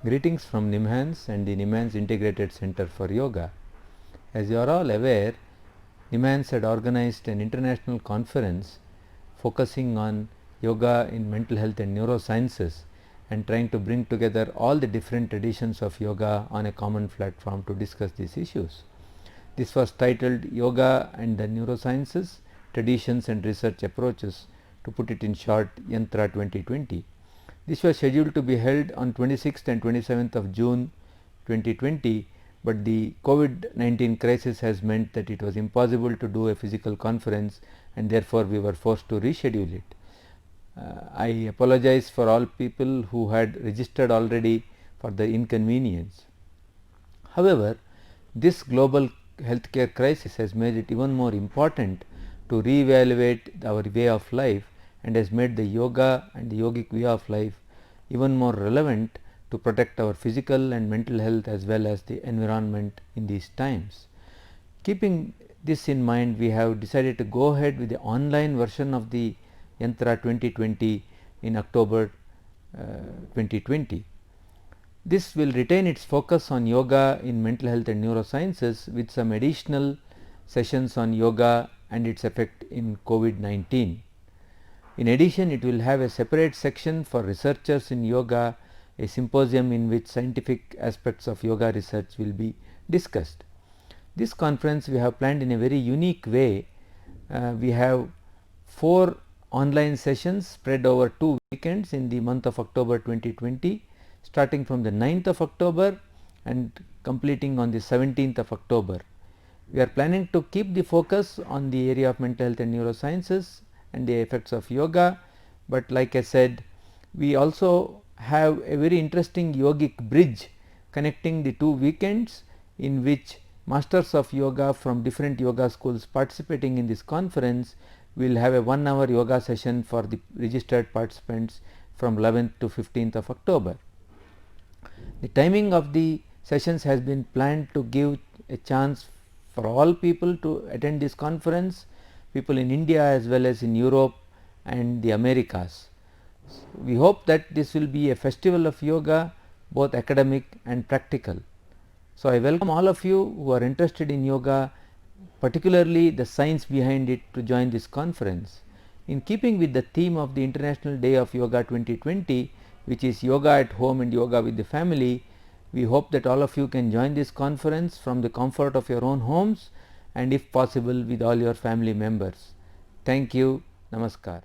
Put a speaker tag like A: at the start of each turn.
A: Greetings from NIMHANS and the NIMHANS Integrated Center for Yoga. As you are all aware, NIMHANS had organized an international conference focusing on yoga in mental health and neurosciences and trying to bring together all the different traditions of yoga on a common platform to discuss these issues. This was titled Yoga and the Neurosciences, Traditions and Research Approaches, to put it in short, Yantra 2020. This was scheduled to be held on 26th and 27th of June 2020, but the COVID-19 crisis has meant that it was impossible to do a physical conference, and therefore we were forced to reschedule it. I apologize for all people who had registered already for the inconvenience. However, this global healthcare crisis has made it even more important to reevaluate our way of life and has made the yoga and the yogic way of life even more relevant to protect our physical and mental health as well as the environment in these times. Keeping this in mind, we have decided to go ahead with the online version of the Yantra 2020 in October 2020. This will retain its focus on yoga in mental health and neurosciences with some additional sessions on yoga and its effect in COVID-19. In addition, it will have a separate section for researchers in yoga, a symposium in which scientific aspects of yoga research will be discussed. This conference we have planned in a very unique way. We have 4 online sessions spread over 2 weekends in the month of October 2020, starting from the 9th of October and completing on the 17th of October. We are planning to keep the focus on the area of mental health and neurosciences and the effects of yoga, but like I said, we also have a very interesting yogic bridge connecting the 2 weekends, in which masters of yoga from different yoga schools participating in this conference will have a 1-hour yoga session for the registered participants from 11th to 15th of October. The timing of the sessions has been planned to give a chance for all people to attend this conference, people in India as well as in Europe and the Americas. We hope that this will be a festival of yoga, both academic and practical. So, I welcome all of you who are interested in yoga, particularly the science behind it, to join this conference. In keeping with the theme of the International Day of Yoga 2020, which is yoga at home and yoga with the family, we hope that all of you can join this conference from the comfort of your own homes and if possible with all your family members. Thank you. Namaskar.